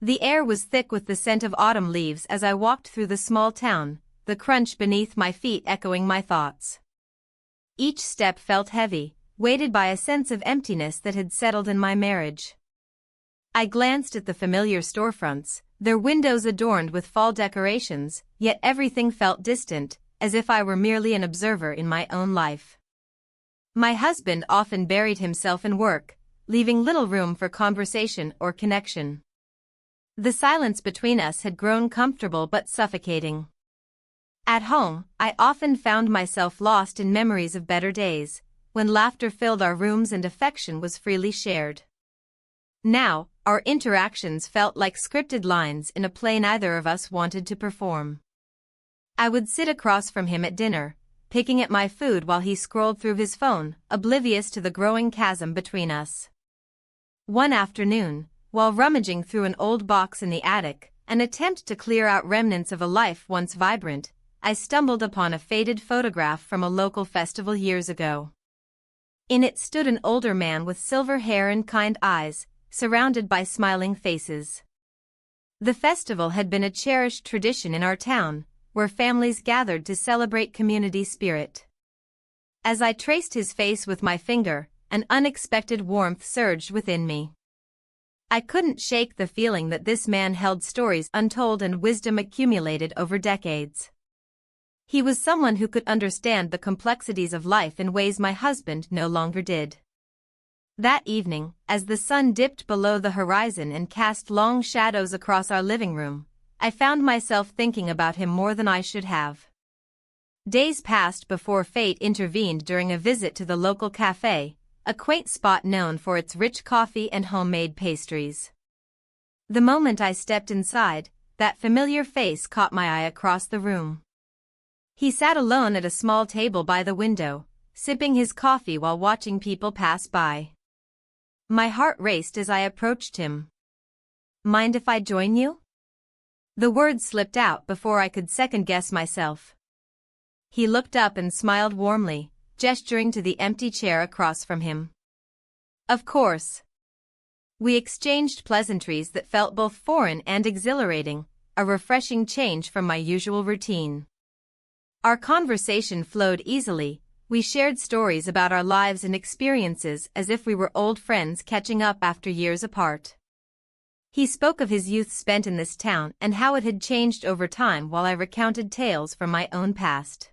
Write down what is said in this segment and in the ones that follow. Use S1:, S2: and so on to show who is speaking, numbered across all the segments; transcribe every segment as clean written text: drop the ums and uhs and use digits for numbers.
S1: The air was thick with the scent of autumn leaves as I walked through the small town, the crunch beneath my feet echoing my thoughts. Each step felt heavy, weighted by a sense of emptiness that had settled in my marriage. I glanced at the familiar storefronts, their windows adorned with fall decorations, yet everything felt distant, as if I were merely an observer in my own life. My husband often buried himself in work, leaving little room for conversation or connection. The silence between us had grown comfortable but suffocating. At home, I often found myself lost in memories of better days, when laughter filled our rooms and affection was freely shared. Now, our interactions felt like scripted lines in a play neither of us wanted to perform. I would sit across from him at dinner, picking at my food while he scrolled through his phone, oblivious to the growing chasm between us. One afternoon, while rummaging through an old box in the attic, an attempt to clear out remnants of a life once vibrant, I stumbled upon a faded photograph from a local festival years ago. In it stood an older man with silver hair and kind eyes, surrounded by smiling faces. The festival had been a cherished tradition in our town, where families gathered to celebrate community spirit. As I traced his face with my finger, an unexpected warmth surged within me. I couldn't shake the feeling that this man held stories untold and wisdom accumulated over decades. He was someone who could understand the complexities of life in ways my husband no longer did. That evening, as the sun dipped below the horizon and cast long shadows across our living room, I found myself thinking about him more than I should have. Days passed before fate intervened during a visit to the local cafe, a quaint spot known for its rich coffee and homemade pastries. The moment I stepped inside, that familiar face caught my eye across the room. He sat alone at a small table by the window, sipping his coffee while watching people pass by. My heart raced as I approached him. "Mind if I join you?" The words slipped out before I could second-guess myself. He looked up and smiled warmly, gesturing to the empty chair across from him. "Of course." We exchanged pleasantries that felt both foreign and exhilarating, a refreshing change from my usual routine. Our conversation flowed easily, we shared stories about our lives and experiences as if we were old friends catching up after years apart. He spoke of his youth spent in this town and how it had changed over time while I recounted tales from my own past.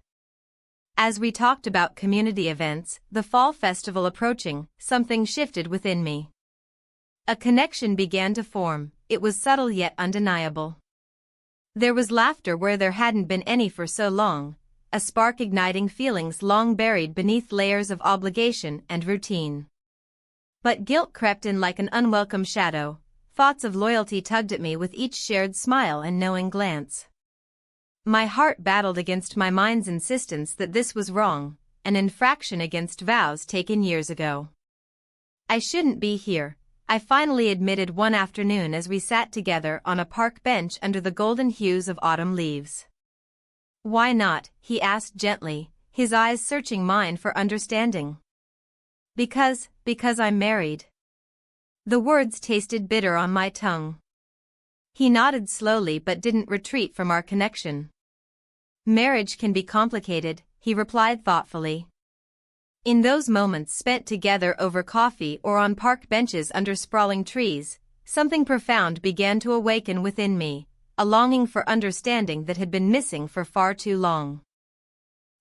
S1: As we talked about community events, the fall festival approaching, something shifted within me. A connection began to form, it was subtle yet undeniable. There was laughter where there hadn't been any for so long, a spark igniting feelings long buried beneath layers of obligation and routine. But guilt crept in like an unwelcome shadow, thoughts of loyalty tugged at me with each shared smile and knowing glance. My heart battled against my mind's insistence that this was wrong, an infraction against vows taken years ago. "I shouldn't be here," I finally admitted one afternoon as we sat together on a park bench under the golden hues of autumn leaves. "Why not?" he asked gently, his eyes searching mine for understanding. Because I'm married." The words tasted bitter on my tongue. He nodded slowly but didn't retreat from our connection. "Marriage can be complicated," he replied thoughtfully. In those moments spent together over coffee or on park benches under sprawling trees, something profound began to awaken within me, a longing for understanding that had been missing for far too long.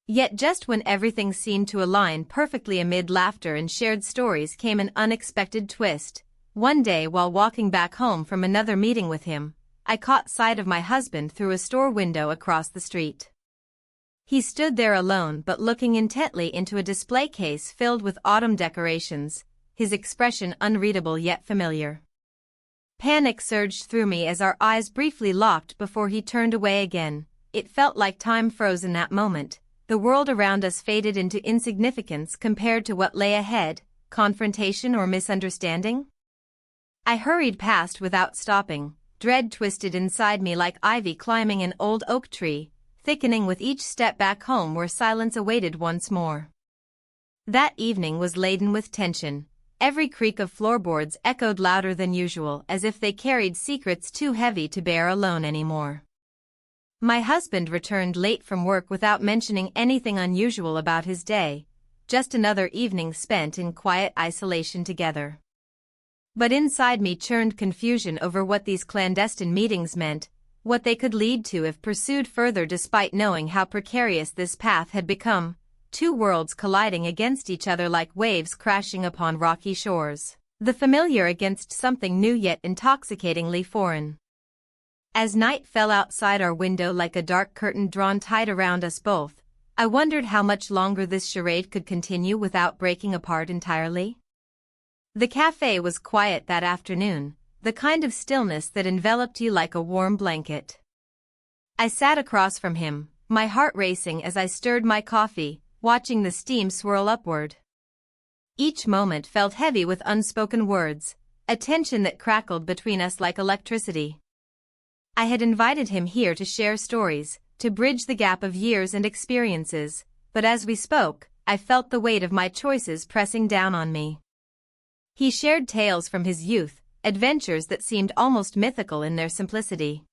S1: Yet just when everything seemed to align perfectly amid laughter and shared stories came an unexpected twist. One day while walking back home from another meeting with him, I caught sight of my husband through a store window across the street. He stood there alone but looking intently into a display case filled with autumn decorations, his expression unreadable yet familiar. Panic surged through me as our eyes briefly locked before he turned away again. It felt like time froze in that moment. The world around us faded into insignificance compared to what lay ahead, confrontation or misunderstanding. I hurried past without stopping, dread twisted inside me like ivy climbing an old oak tree, thickening with each step back home where silence awaited once more. That evening was laden with tension. Every creak of floorboards echoed louder than usual, as if they carried secrets too heavy to bear alone anymore. My husband returned late from work without mentioning anything unusual about his day, just another evening spent in quiet isolation together. But inside me churned confusion over what these clandestine meetings meant, what they could lead to if pursued further, despite knowing how precarious this path had become, two worlds colliding against each other like waves crashing upon rocky shores, the familiar against something new yet intoxicatingly foreign. As night fell outside our window like a dark curtain drawn tight around us both, I wondered how much longer this charade could continue without breaking apart entirely. The cafe was quiet that afternoon, the kind of stillness that enveloped you like a warm blanket. I sat across from him, my heart racing as I stirred my coffee, watching the steam swirl upward. Each moment felt heavy with unspoken words, a tension that crackled between us like electricity. I had invited him here to share stories, to bridge the gap of years and experiences, but as we spoke, I felt the weight of my choices pressing down on me. He shared tales from his youth, adventures that seemed almost mythical in their simplicity.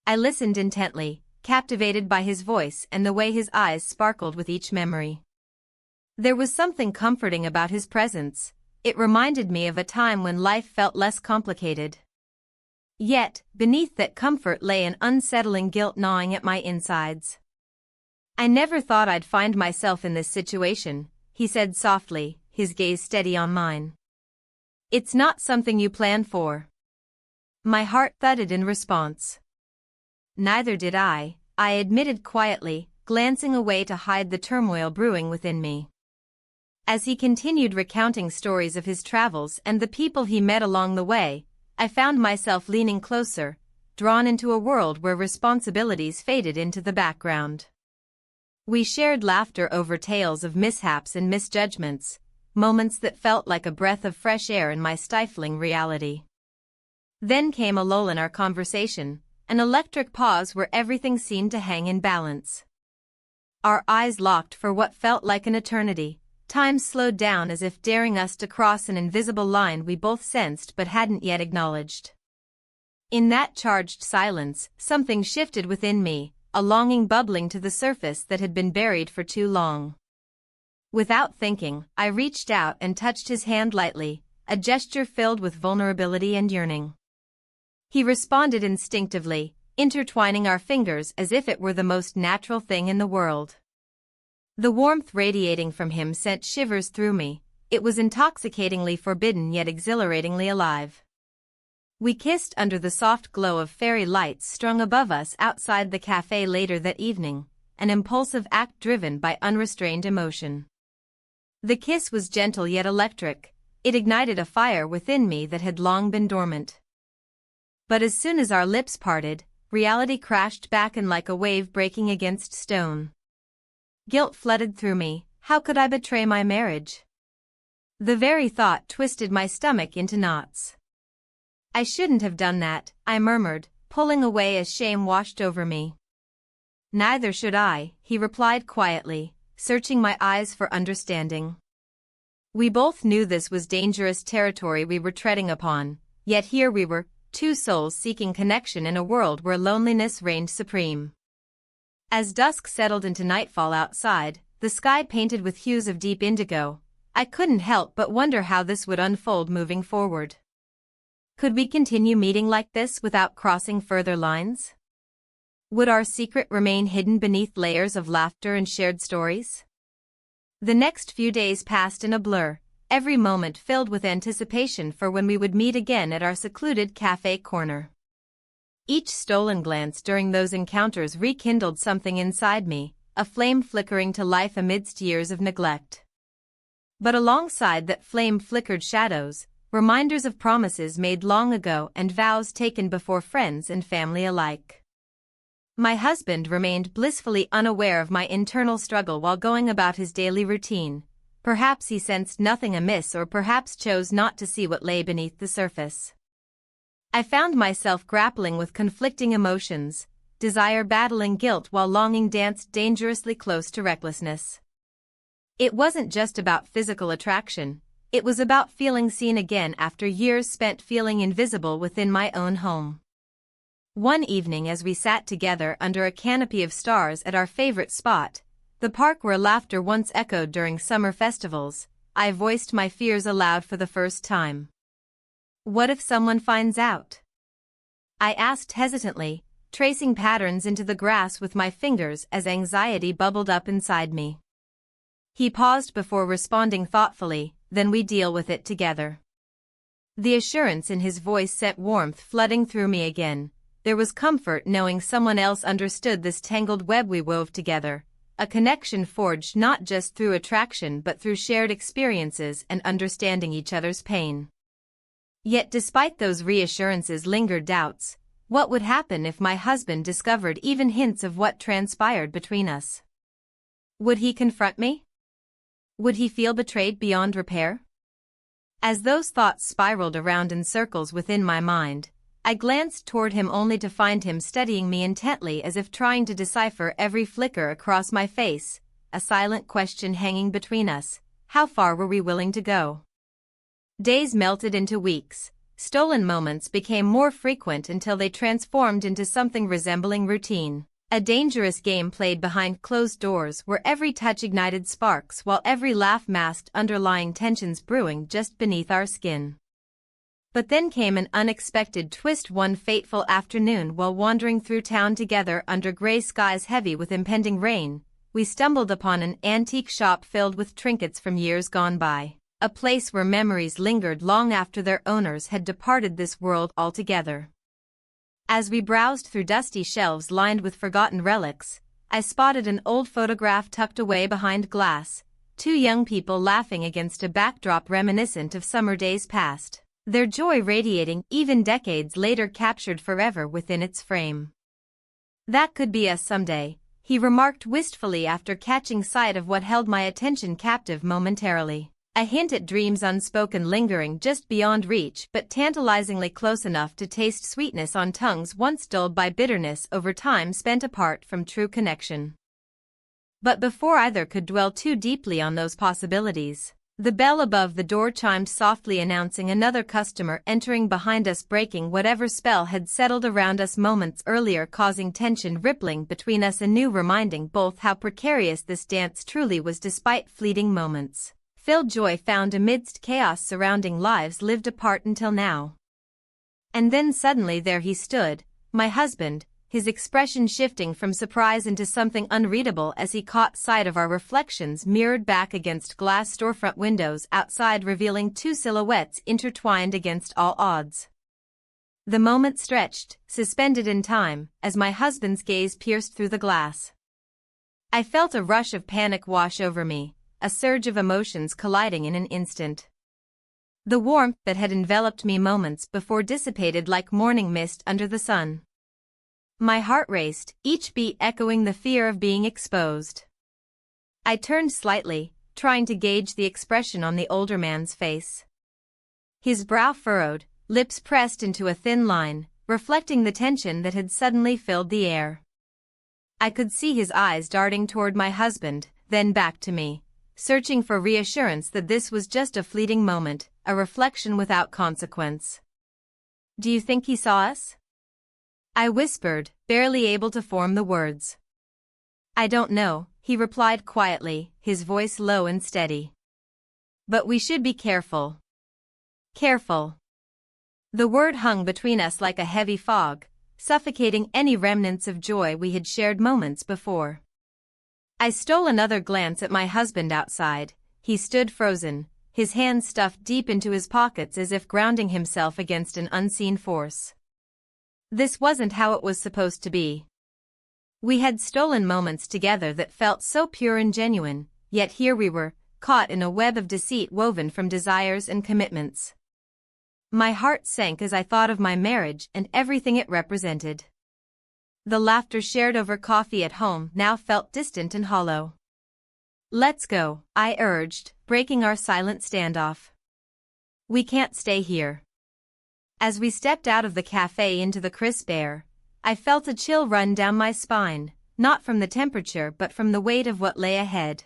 S1: I listened intently, captivated by his voice and the way his eyes sparkled with each memory. There was something comforting about his presence. It reminded me of a time when life felt less complicated. Yet, beneath that comfort lay an unsettling guilt gnawing at my insides. "I never thought I'd find myself in this situation," he said softly, his gaze steady on mine. "It's not something you plan for." My heart thudded in response. "Neither did I admitted quietly, glancing away to hide the turmoil brewing within me. As he continued recounting stories of his travels and the people he met along the way, I found myself leaning closer, drawn into a world where responsibilities faded into the background. We shared laughter over tales of mishaps and misjudgments, moments that felt like a breath of fresh air in my stifling reality. Then came a lull in our conversation, an electric pause where everything seemed to hang in balance. Our eyes locked for what felt like an eternity. Time slowed down as if daring us to cross an invisible line we both sensed but hadn't yet acknowledged. In that charged silence, something shifted within me, a longing bubbling to the surface that had been buried for too long. Without thinking, I reached out and touched his hand lightly, a gesture filled with vulnerability and yearning. He responded instinctively, intertwining our fingers as if it were the most natural thing in the world. The warmth radiating from him sent shivers through me. It was intoxicatingly forbidden yet exhilaratingly alive. We kissed under the soft glow of fairy lights strung above us outside the cafe later that evening, an impulsive act driven by unrestrained emotion. The kiss was gentle yet electric. It ignited a fire within me that had long been dormant. But as soon as our lips parted, reality crashed back in like a wave breaking against stone. Guilt flooded through me. How could I betray my marriage? The very thought twisted my stomach into knots. "I shouldn't have done that," I murmured, pulling away as shame washed over me. "Neither should I," he replied quietly, searching my eyes for understanding. We both knew this was dangerous territory we were treading upon, yet here we were, two souls seeking connection in a world where loneliness reigned supreme. As dusk settled into nightfall outside, the sky painted with hues of deep indigo, I couldn't help but wonder how this would unfold moving forward. Could we continue meeting like this without crossing further lines? Would our secret remain hidden beneath layers of laughter and shared stories? The next few days passed in a blur, every moment filled with anticipation for when we would meet again at our secluded cafe corner. Each stolen glance during those encounters rekindled something inside me, a flame flickering to life amidst years of neglect. But alongside that flame flickered shadows, reminders of promises made long ago and vows taken before friends and family alike. My husband remained blissfully unaware of my internal struggle while going about his daily routine. Perhaps he sensed nothing amiss, or perhaps chose not to see what lay beneath the surface. I found myself grappling with conflicting emotions, desire battling guilt while longing danced dangerously close to recklessness. It wasn't just about physical attraction, It was about feeling seen again after years spent feeling invisible within my own home. One evening as we sat together under a canopy of stars at our favorite spot, the park where laughter once echoed during summer festivals, I voiced my fears aloud for the first time. What if someone finds out? I asked hesitantly, tracing patterns into the grass with my fingers as anxiety bubbled up inside me. He paused before responding thoughtfully, "Then we deal with it together." The assurance in his voice sent warmth flooding through me again. There was comfort knowing someone else understood this tangled web we wove together, a connection forged not just through attraction but through shared experiences and understanding each other's pain. Yet despite those reassurances lingered doubts. What would happen if my husband discovered even hints of what transpired between us? Would he confront me? Would he feel betrayed beyond repair? As those thoughts spiraled around in circles within my mind, I glanced toward him only to find him studying me intently as if trying to decipher every flicker across my face, a silent question hanging between us: how far were we willing to go? Days melted into weeks. Stolen moments became more frequent until they transformed into something resembling routine. A dangerous game played behind closed doors where every touch ignited sparks while every laugh masked underlying tensions brewing just beneath our skin. But then came an unexpected twist one fateful afternoon while wandering through town together under gray skies heavy with impending rain. We stumbled upon an antique shop filled with trinkets from years gone by, a place where memories lingered long after their owners had departed this world altogether. As we browsed through dusty shelves lined with forgotten relics, I spotted an old photograph tucked away behind glass, two young people laughing against a backdrop reminiscent of summer days past, their joy radiating even decades later, captured forever within its frame. "That could be us someday," he remarked wistfully after catching sight of what held my attention captive momentarily. A hint at dreams unspoken, lingering just beyond reach but tantalizingly close enough to taste sweetness on tongues once dulled by bitterness over time spent apart from true connection. But before either could dwell too deeply on those possibilities, the bell above the door chimed softly, announcing another customer entering behind us, breaking whatever spell had settled around us moments earlier, causing tension rippling between us anew, reminding both how precarious this dance truly was despite fleeting moments filled joy found amidst chaos surrounding lives lived apart until now. And then suddenly there he stood, my husband, his expression shifting from surprise into something unreadable as he caught sight of our reflections mirrored back against glass storefront windows outside, revealing two silhouettes intertwined against all odds. The moment stretched, suspended in time, as my husband's gaze pierced through the glass. I felt a rush of panic wash over me, a surge of emotions colliding in an instant. The warmth that had enveloped me moments before dissipated like morning mist under the sun. My heart raced, each beat echoing the fear of being exposed. I turned slightly, trying to gauge the expression on the older man's face. His brow furrowed, lips pressed into a thin line, reflecting the tension that had suddenly filled the air. I could see his eyes darting toward my husband, then back to me, searching for reassurance that this was just a fleeting moment, a reflection without consequence. "Do you think he saw us?" I whispered, barely able to form the words. "I don't know," he replied quietly, his voice low and steady. "But we should be careful." Careful. The word hung between us like a heavy fog, suffocating any remnants of joy we had shared moments before. I stole another glance at my husband outside. He stood frozen, his hands stuffed deep into his pockets as if grounding himself against an unseen force. This wasn't how it was supposed to be. We had stolen moments together that felt so pure and genuine, yet here we were, caught in a web of deceit woven from desires and commitments. My heart sank as I thought of my marriage and everything it represented. The laughter shared over coffee at home now felt distant and hollow. "Let's go," I urged, breaking our silent standoff. "We can't stay here." As we stepped out of the cafe into the crisp air, I felt a chill run down my spine, not from the temperature but from the weight of what lay ahead.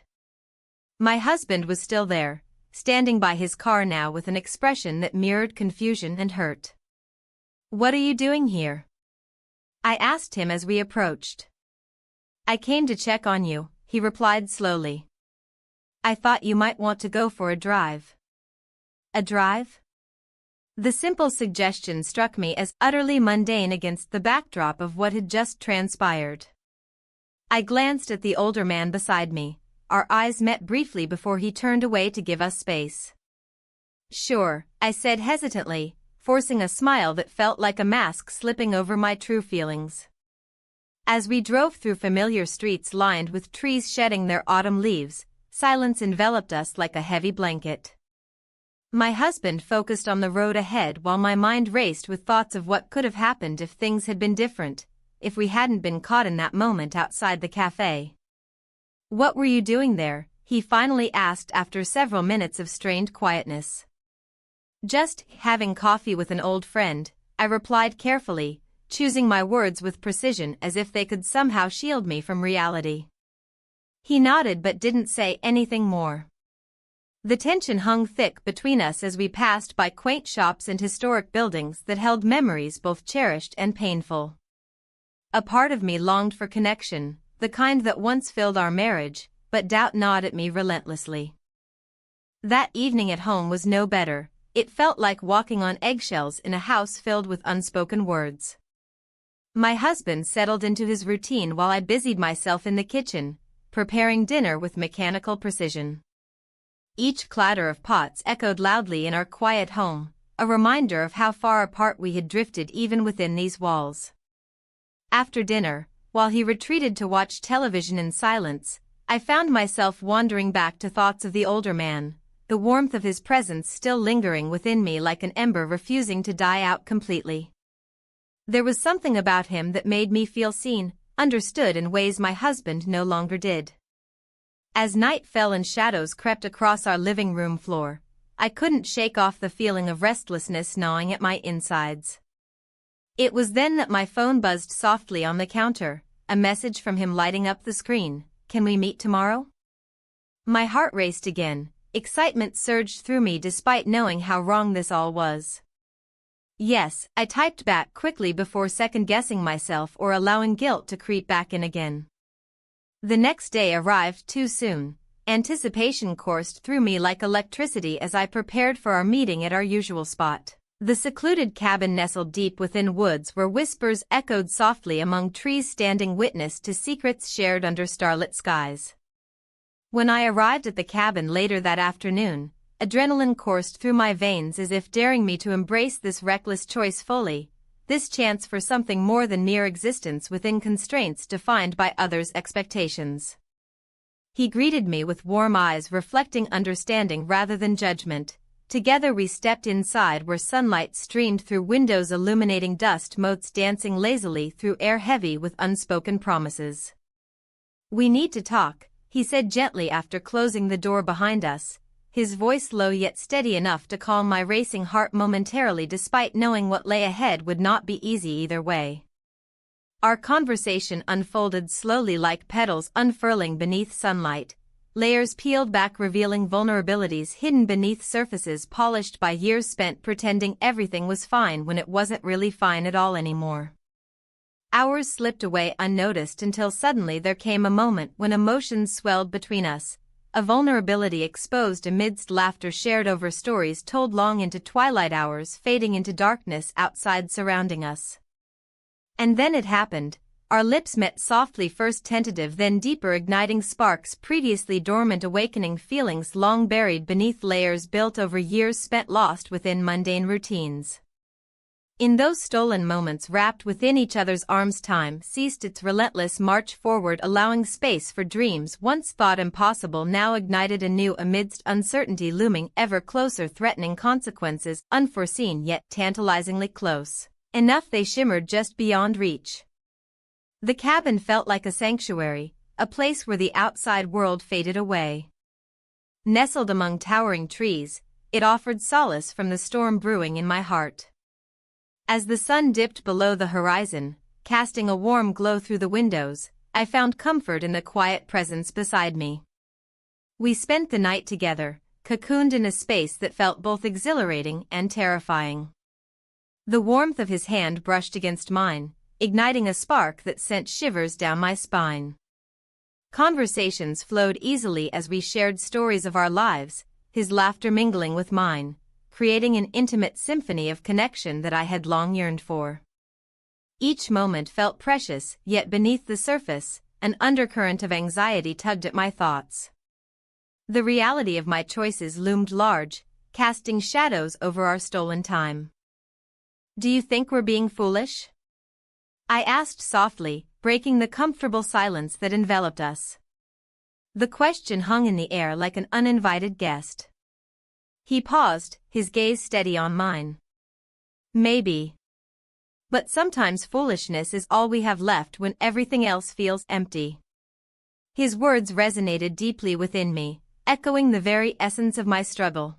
S1: My husband was still there, standing by his car now with an expression that mirrored confusion and hurt. "What are you doing here?" I asked him as we approached. "I came to check on you," he replied slowly. "I thought you might want to go for a drive." "A drive?" The simple suggestion struck me as utterly mundane against the backdrop of what had just transpired. I glanced at the older man beside me. Our eyes met briefly before he turned away to give us space. "Sure," I said hesitantly, forcing a smile that felt like a mask slipping over my true feelings. As we drove through familiar streets lined with trees shedding their autumn leaves, silence enveloped us like a heavy blanket. My husband focused on the road ahead while my mind raced with thoughts of what could have happened if things had been different, if we hadn't been caught in that moment outside the cafe. "What were you doing there?" he finally asked after several minutes of strained quietness. "Just having coffee with an old friend," I replied carefully, choosing my words with precision as if they could somehow shield me from reality. He nodded but didn't say anything more. The tension hung thick between us as we passed by quaint shops and historic buildings that held memories both cherished and painful. A part of me longed for connection, the kind that once filled our marriage, but doubt gnawed at me relentlessly. That evening at home was no better. It felt like walking on eggshells in a house filled with unspoken words. My husband settled into his routine while I busied myself in the kitchen, preparing dinner with mechanical precision. Each clatter of pots echoed loudly in our quiet home, a reminder of how far apart we had drifted even within these walls. After dinner, while he retreated to watch television in silence, I found myself wandering back to thoughts of the older man, the warmth of his presence still lingering within me like an ember refusing to die out completely. There was something about him that made me feel seen, understood in ways my husband no longer did. As night fell and shadows crept across our living room floor, I couldn't shake off the feeling of restlessness gnawing at my insides. It was then that my phone buzzed softly on the counter, a message from him lighting up the screen. "Can we meet tomorrow?" My heart raced again, excitement surged through me despite knowing how wrong this all was. "Yes," I typed back quickly before second-guessing myself or allowing guilt to creep back in again. The next day arrived too soon. Anticipation coursed through me like electricity as I prepared for our meeting at our usual spot. The secluded cabin nestled deep within woods where whispers echoed softly among trees standing witness to secrets shared under starlit skies. When I arrived at the cabin later that afternoon, adrenaline coursed through my veins as if daring me to embrace this reckless choice fully, this chance for something more than mere existence within constraints defined by others' expectations. He greeted me with warm eyes reflecting understanding rather than judgment. Together we stepped inside where sunlight streamed through windows illuminating dust motes dancing lazily through air heavy with unspoken promises. "We need to talk," he said gently after closing the door behind us, his voice low yet steady enough to calm my racing heart momentarily despite knowing what lay ahead would not be easy either way. Our conversation unfolded slowly like petals unfurling beneath sunlight, layers peeled back revealing vulnerabilities hidden beneath surfaces polished by years spent pretending everything was fine when it wasn't really fine at all anymore. Hours slipped away unnoticed until suddenly there came a moment when emotions swelled between us, a vulnerability exposed amidst laughter shared over stories told long into twilight hours fading into darkness outside surrounding us. And then it happened. Our lips met softly, first tentative then deeper, igniting sparks previously dormant, awakening feelings long buried beneath layers built over years spent lost within mundane routines. In those stolen moments wrapped within each other's arms, time ceased its relentless march forward, allowing space for dreams once thought impossible now ignited anew amidst uncertainty looming ever closer, threatening consequences unforeseen yet tantalizingly close, enough they shimmered just beyond reach. The cabin felt like a sanctuary, a place where the outside world faded away. Nestled among towering trees, it offered solace from the storm brewing in my heart. As the sun dipped below the horizon, casting a warm glow through the windows, I found comfort in the quiet presence beside me. We spent the night together, cocooned in a space that felt both exhilarating and terrifying. The warmth of his hand brushed against mine, igniting a spark that sent shivers down my spine. Conversations flowed easily as we shared stories of our lives, his laughter mingling with mine, creating an intimate symphony of connection that I had long yearned for. Each moment felt precious, yet beneath the surface, an undercurrent of anxiety tugged at my thoughts. The reality of my choices loomed large, casting shadows over our stolen time. "Do you think we're being foolish?" I asked softly, breaking the comfortable silence that enveloped us. The question hung in the air like an uninvited guest. He paused, his gaze steady on mine. "Maybe. But sometimes foolishness is all we have left when everything else feels empty." His words resonated deeply within me, echoing the very essence of my struggle.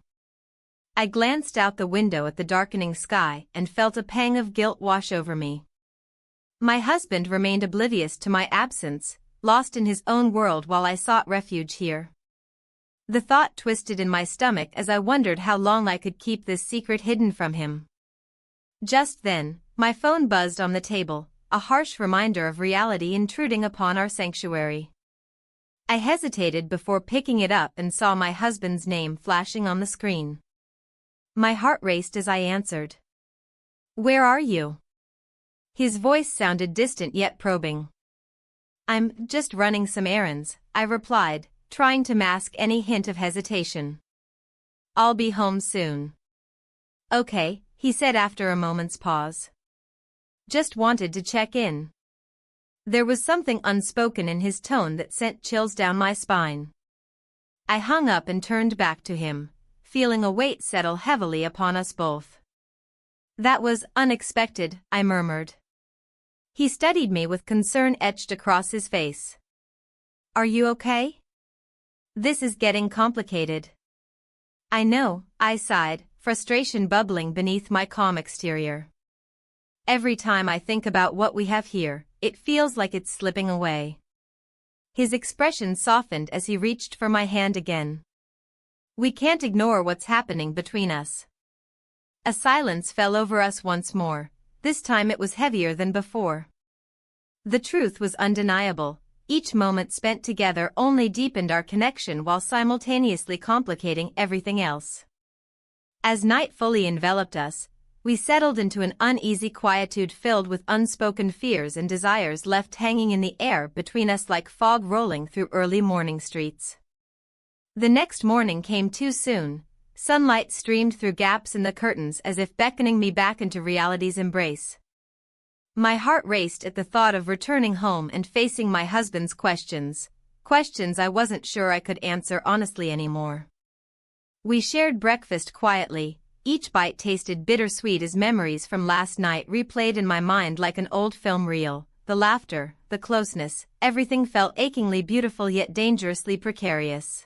S1: I glanced out the window at the darkening sky and felt a pang of guilt wash over me. My husband remained oblivious to my absence, lost in his own world while I sought refuge here. The thought twisted in my stomach as I wondered how long I could keep this secret hidden from him. Just then, my phone buzzed on the table, a harsh reminder of reality intruding upon our sanctuary. I hesitated before picking it up and saw my husband's name flashing on the screen. My heart raced as I answered. "Where are you?" His voice sounded distant yet probing. "I'm just running some errands," I replied, trying to mask any hint of hesitation. "I'll be home soon." "Okay," he said after a moment's pause. "Just wanted to check in." There was something unspoken in his tone that sent chills down my spine. I hung up and turned back to him, feeling a weight settle heavily upon us both. "That was unexpected," I murmured. He studied me with concern etched across his face. "Are you okay? This is getting complicated." "I know," I sighed, frustration bubbling beneath my calm exterior. "Every time I think about what we have here, it feels like it's slipping away." His expression softened as he reached for my hand again. "We can't ignore what's happening between us." A silence fell over us once more. This time it was heavier than before. The truth was undeniable. Each moment spent together only deepened our connection while simultaneously complicating everything else. As night fully enveloped us, we settled into an uneasy quietude filled with unspoken fears and desires left hanging in the air between us like fog rolling through early morning streets. The next morning came too soon. Sunlight streamed through gaps in the curtains as if beckoning me back into reality's embrace. My heart raced at the thought of returning home and facing my husband's questions I wasn't sure I could answer honestly anymore. We shared breakfast quietly. Each bite tasted bittersweet as memories from last night replayed in my mind like an old film reel. The laughter, the closeness, everything felt achingly beautiful yet dangerously precarious.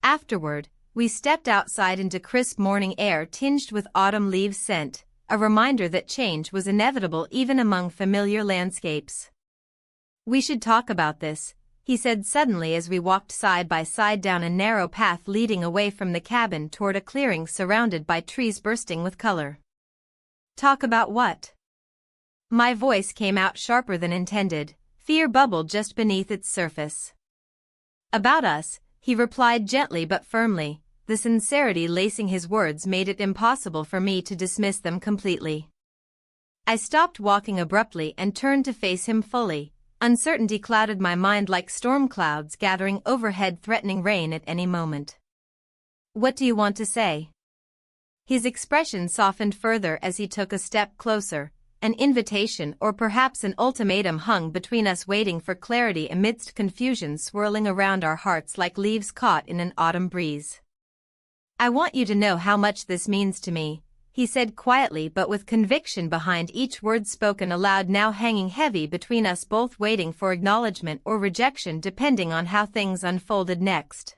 S1: Afterward, we stepped outside into crisp morning air tinged with autumn leaves scent, a reminder that change was inevitable even among familiar landscapes. "We should talk about this," he said suddenly as we walked side by side down a narrow path leading away from the cabin toward a clearing surrounded by trees bursting with color. "Talk about what?" My voice came out sharper than intended, fear bubbled just beneath its surface. "About us," he replied gently but firmly. The sincerity lacing his words made it impossible for me to dismiss them completely. I stopped walking abruptly and turned to face him fully. Uncertainty clouded my mind like storm clouds gathering overhead threatening rain at any moment. "What do you want to say?" His expression softened further as he took a step closer. An invitation or perhaps an ultimatum hung between us waiting for clarity amidst confusion swirling around our hearts like leaves caught in an autumn breeze. "I want you to know how much this means to me," he said quietly but with conviction behind each word spoken aloud now hanging heavy between us both waiting for acknowledgement or rejection depending on how things unfolded next.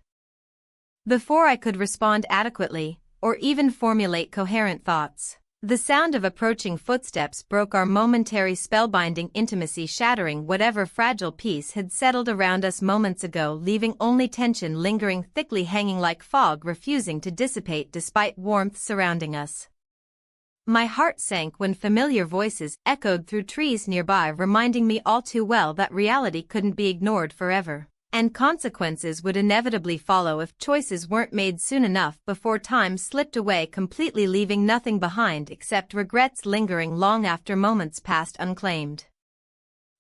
S1: Before I could respond adequately, or even formulate coherent thoughts, The sound of approaching footsteps broke our momentary spellbinding intimacy, shattering whatever fragile peace had settled around us moments ago, leaving only tension lingering thickly, hanging like fog, refusing to dissipate despite warmth surrounding us. My heart sank when familiar voices echoed through trees nearby, reminding me all too well that reality couldn't be ignored forever, and consequences would inevitably follow if choices weren't made soon enough before time slipped away completely, leaving nothing behind except regrets lingering long after moments passed unclaimed.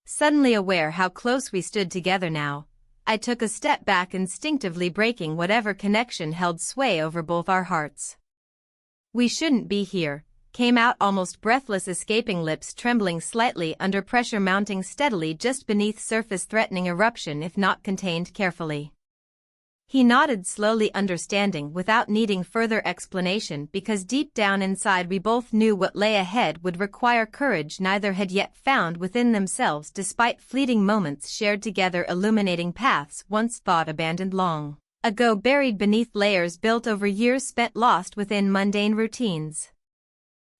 S1: Suddenly aware how close we stood together now, I took a step back, instinctively breaking whatever connection held sway over both our hearts. "We shouldn't be here," came out almost breathless, escaping lips trembling slightly under pressure mounting steadily just beneath surface, threatening eruption if not contained carefully. He nodded slowly, understanding without needing further explanation, because deep down inside we both knew what lay ahead would require courage neither had yet found within themselves, despite fleeting moments shared together, illuminating paths once thought abandoned long ago, buried beneath layers built over years spent lost within mundane routines.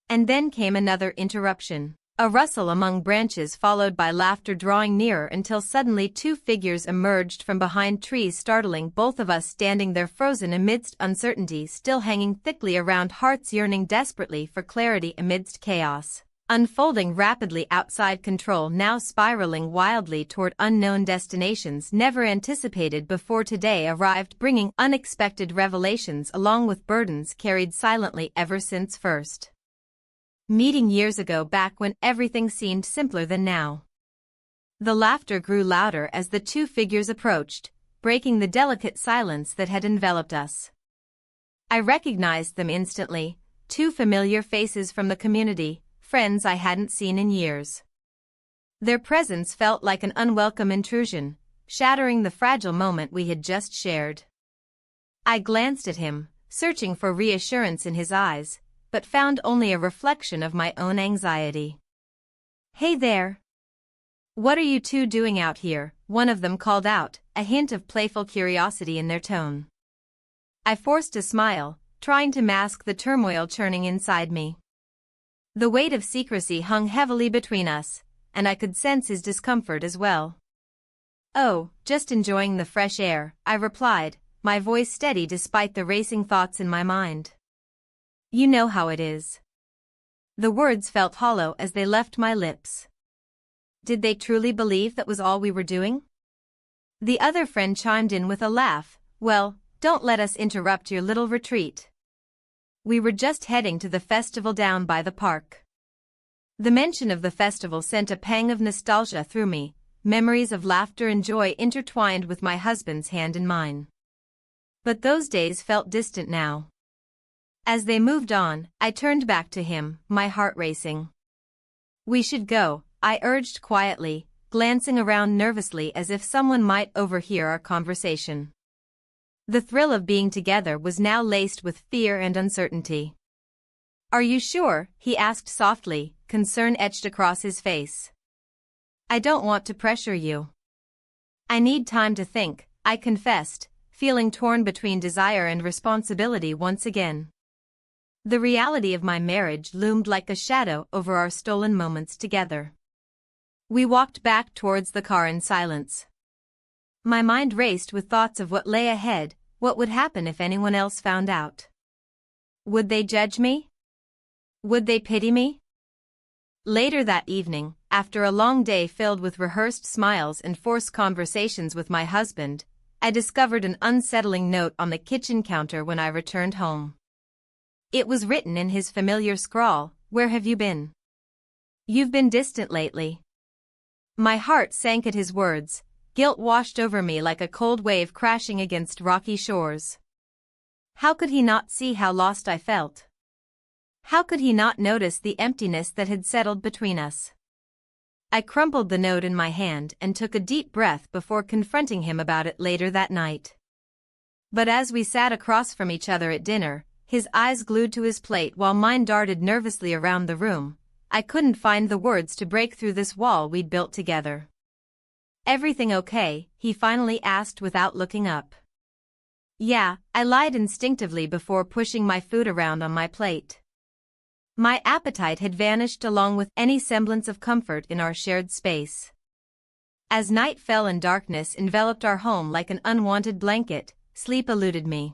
S1: And then came another interruption. A rustle among branches followed by laughter drawing nearer, until suddenly two figures emerged from behind trees, startling both of us, standing there frozen amidst uncertainty still hanging thickly around hearts yearning desperately for clarity amidst chaos, unfolding rapidly outside control, now spiraling wildly toward unknown destinations never anticipated before. Today arrived, bringing unexpected revelations along with burdens carried silently ever since first meeting years ago, back when everything seemed simpler than now. The laughter grew louder as the two figures approached, breaking the delicate silence that had enveloped us. I recognized them instantly, two familiar faces from the community, friends I hadn't seen in years. Their presence felt like an unwelcome intrusion, shattering the fragile moment we had just shared. I glanced at him, searching for reassurance in his eyes, but found only a reflection of my own anxiety. "Hey there. What are you two doing out here?" one of them called out, a hint of playful curiosity in their tone. I forced a smile, trying to mask the turmoil churning inside me. The weight of secrecy hung heavily between us, and I could sense his discomfort as well. "Oh, just enjoying the fresh air," I replied, my voice steady despite the racing thoughts in my mind. "You know how it is." The words felt hollow as they left my lips. Did they truly believe that was all we were doing? The other friend chimed in with a laugh. "Well, don't let us interrupt your little retreat. We were just heading to the festival down by the park." The mention of the festival sent a pang of nostalgia through me, memories of laughter and joy intertwined with my husband's hand in mine. But those days felt distant now. As they moved on, I turned back to him, my heart racing. "We should go," I urged quietly, glancing around nervously as if someone might overhear our conversation. The thrill of being together was now laced with fear and uncertainty. "Are you sure?" he asked softly, concern etched across his face. "I don't want to pressure you." "I need time to think," I confessed, feeling torn between desire and responsibility once again. The reality of my marriage loomed like a shadow over our stolen moments together. We walked back towards the car in silence. My mind raced with thoughts of what lay ahead. What would happen if anyone else found out? Would they judge me? Would they pity me? Later that evening, after a long day filled with rehearsed smiles and forced conversations with my husband, I discovered an unsettling note on the kitchen counter when I returned home. It was written in his familiar scrawl, "Where have you been? You've been distant lately." My heart sank at his words, guilt washed over me like a cold wave crashing against rocky shores. How could he not see how lost I felt? How could he not notice the emptiness that had settled between us? I crumpled the note in my hand and took a deep breath before confronting him about it later that night. But as we sat across from each other at dinner, his eyes glued to his plate while mine darted nervously around the room, I couldn't find the words to break through this wall we'd built together. "Everything okay?" he finally asked without looking up. "Yeah," I lied instinctively before pushing my food around on my plate. My appetite had vanished along with any semblance of comfort in our shared space. As night fell and darkness enveloped our home like an unwanted blanket, sleep eluded me.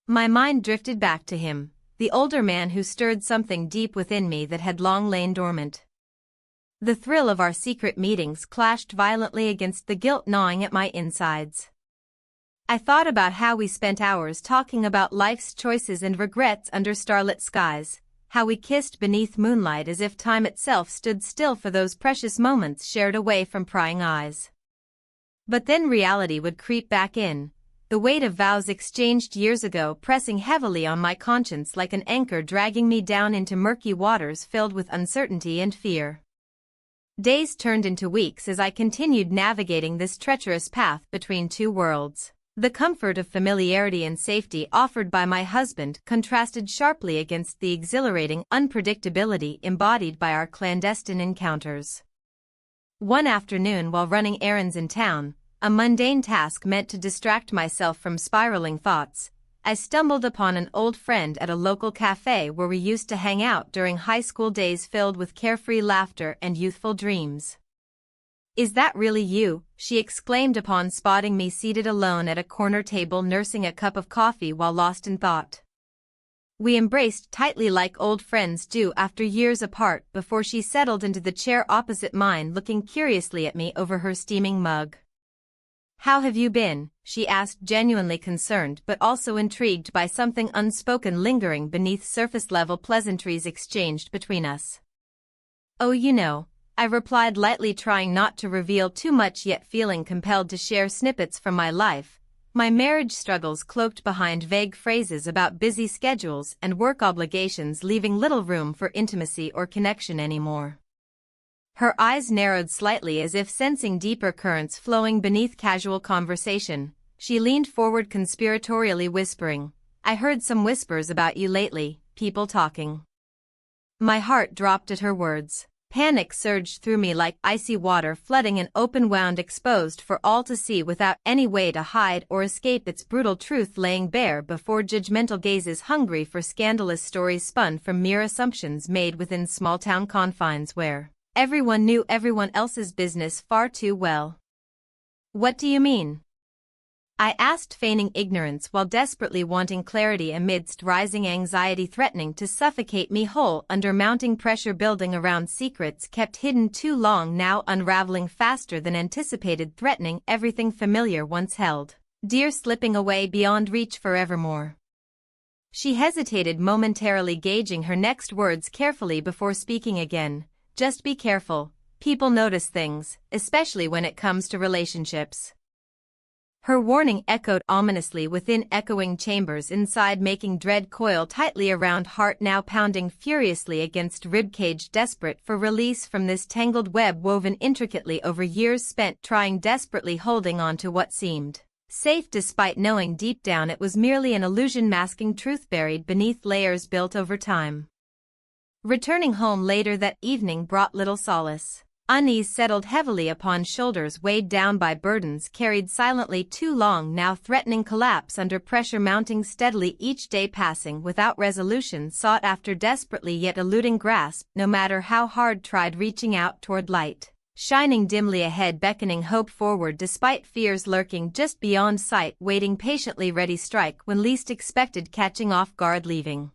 S1: My mind drifted back to him, the older man who stirred something deep within me that had long lain dormant. The thrill of our secret meetings clashed violently against the guilt gnawing at my insides. I thought about how we spent hours talking about life's choices and regrets under starlit skies, how we kissed beneath moonlight as if time itself stood still for those precious moments shared away from prying eyes. But then reality would creep back in, the weight of vows exchanged years ago pressing heavily on my conscience like an anchor dragging me down into murky waters filled with uncertainty and fear. Days turned into weeks as I continued navigating this treacherous path between two worlds. The comfort of familiarity and safety offered by my husband contrasted sharply against the exhilarating unpredictability embodied by our clandestine encounters. One afternoon while running errands in town, a mundane task meant to distract myself from spiraling thoughts, I stumbled upon an old friend at a local cafe where we used to hang out during high school days filled with carefree laughter and youthful dreams. "Is that really you?" she exclaimed upon spotting me seated alone at a corner table nursing a cup of coffee while lost in thought. We embraced tightly like old friends do after years apart before she settled into the chair opposite mine looking curiously at me over her steaming mug. "How have you been?" she asked, genuinely concerned but also intrigued by something unspoken lingering beneath surface-level pleasantries exchanged between us. "Oh, you know," I replied lightly, trying not to reveal too much yet feeling compelled to share snippets from my life, my marriage struggles cloaked behind vague phrases about busy schedules and work obligations leaving little room for intimacy or connection anymore. Her eyes narrowed slightly as if sensing deeper currents flowing beneath casual conversation. She leaned forward conspiratorially whispering, "I heard some whispers about you lately, people talking." My heart dropped at her words. Panic surged through me like icy water flooding an open wound exposed for all to see without any way to hide or escape its brutal truth laying bare before judgmental gazes hungry for scandalous stories spun from mere assumptions made within small-town confines where everyone knew everyone else's business far too well. "What do you mean?" I asked, feigning ignorance while desperately wanting clarity amidst rising anxiety threatening to suffocate me whole under mounting pressure building around secrets kept hidden too long now unraveling faster than anticipated, threatening everything familiar once held dear, slipping away beyond reach forevermore. She hesitated momentarily, gauging her next words carefully before speaking again. "Just be careful, people notice things, especially when it comes to relationships." Her warning echoed ominously within echoing chambers inside, making dread coil tightly around heart now pounding furiously against ribcage, desperate for release from this tangled web woven intricately over years spent trying, desperately holding on to what seemed safe despite knowing deep down it was merely an illusion masking truth buried beneath layers built over time. Returning home later that evening brought little solace. Unease settled heavily upon shoulders weighed down by burdens carried silently too long, now threatening collapse under pressure mounting steadily each day passing without resolution sought after, desperately yet eluding grasp no matter how hard tried, reaching out toward light, shining dimly ahead, beckoning hope forward despite fears lurking just beyond sight, waiting patiently ready strike when least expected, catching off guard, leaving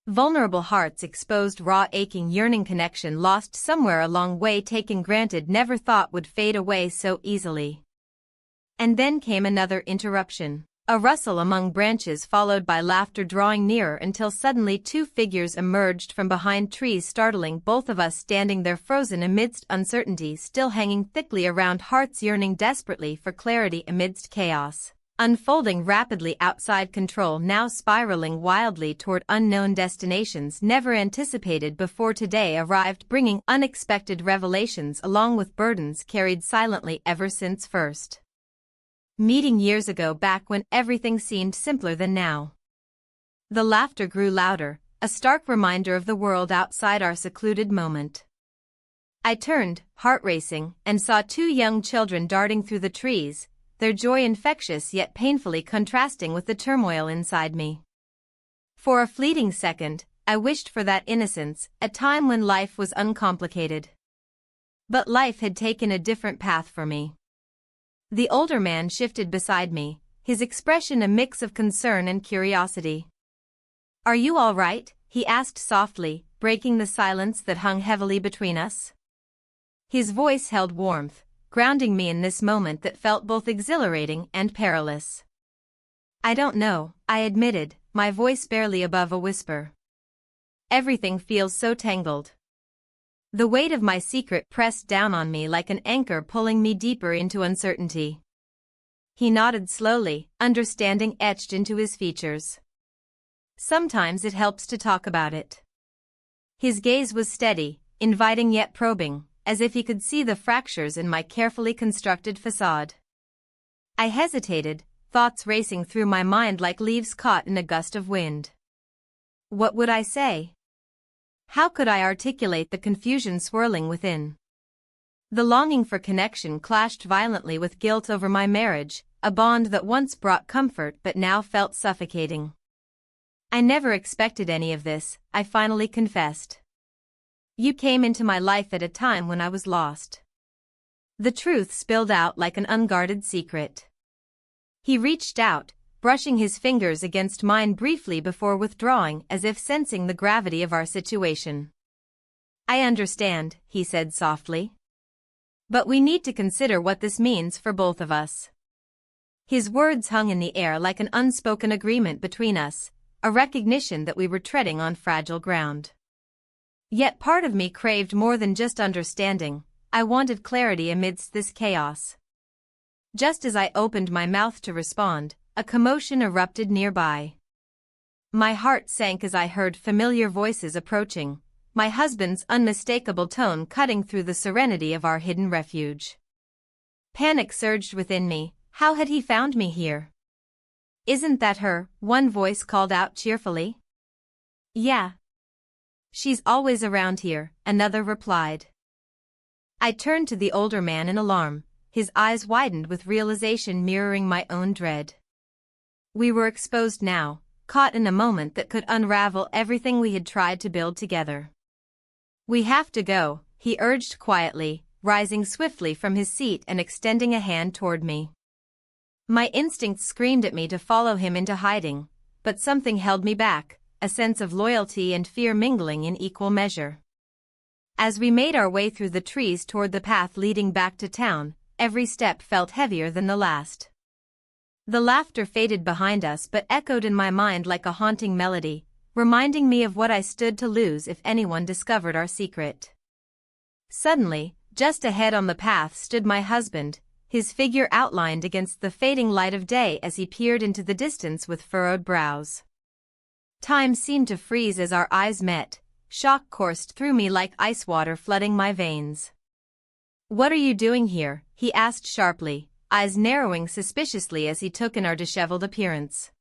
S1: vulnerable hearts exposed, raw aching yearning, connection lost somewhere along way, taken granted, never thought would fade away so easily. And then came another interruption. A rustle among branches followed by laughter drawing nearer until suddenly two figures emerged from behind trees, startling both of us, standing there frozen amidst uncertainty still hanging thickly around hearts yearning desperately for clarity amidst chaos unfolding rapidly outside control, now spiraling wildly toward unknown destinations never anticipated before. Today arrived bringing unexpected revelations along with burdens carried silently ever since first meeting years ago, back when everything seemed simpler than now. The laughter grew louder, a stark reminder of the world outside our secluded moment. I turned, heart racing, and saw two young children darting through the trees, their joy infectious yet painfully contrasting with the turmoil inside me. For a fleeting second, I wished for that innocence, a time when life was uncomplicated. But life had taken a different path for me. The older man shifted beside me, his expression a mix of concern and curiosity. "Are you all right?" he asked softly, breaking the silence that hung heavily between us. His voice held warmth, grounding me in this moment that felt both exhilarating and perilous. "I don't know," I admitted, my voice barely above a whisper. "Everything feels so tangled." The weight of my secret pressed down on me like an anchor pulling me deeper into uncertainty. He nodded slowly, understanding etched into his features. "Sometimes it helps to talk about it." His gaze was steady, inviting yet probing, as if he could see the fractures in my carefully constructed facade. I hesitated, thoughts racing through my mind like leaves caught in a gust of wind. What would I say? How could I articulate the confusion swirling within? The longing for connection clashed violently with guilt over my marriage, a bond that once brought comfort but now felt suffocating. "I never expected any of this," I finally confessed. "You came into my life at a time when I was lost." The truth spilled out like an unguarded secret. He reached out, brushing his fingers against mine briefly before withdrawing as if sensing the gravity of our situation. "I understand," he said softly. "But we need to consider what this means for both of us." His words hung in the air like an unspoken agreement between us, a recognition that we were treading on fragile ground. Yet part of me craved more than just understanding. I wanted clarity amidst this chaos. Just as I opened my mouth to respond, a commotion erupted nearby. My heart sank as I heard familiar voices approaching, my husband's unmistakable tone cutting through the serenity of our hidden refuge. Panic surged within me. How had he found me here? "Isn't that her?" one voice called out cheerfully. "Yeah. She's always around here," another replied. I turned to the older man in alarm, his eyes widened with realization mirroring my own dread. We were exposed now, caught in a moment that could unravel everything we had tried to build together. "We have to go," he urged quietly, rising swiftly from his seat and extending a hand toward me. My instincts screamed at me to follow him into hiding, but something held me back, a sense of loyalty and fear mingling in equal measure. As we made our way through the trees toward the path leading back to town, every step felt heavier than the last. The laughter faded behind us but echoed in my mind like a haunting melody, reminding me of what I stood to lose if anyone discovered our secret. Suddenly, just ahead on the path stood my husband, his figure outlined against the fading light of day as he peered into the distance with furrowed brows. Time seemed to freeze as our eyes met, shock coursed through me like ice water flooding my veins. "What are you doing here?" he asked sharply, eyes narrowing suspiciously as he took in our disheveled appearance.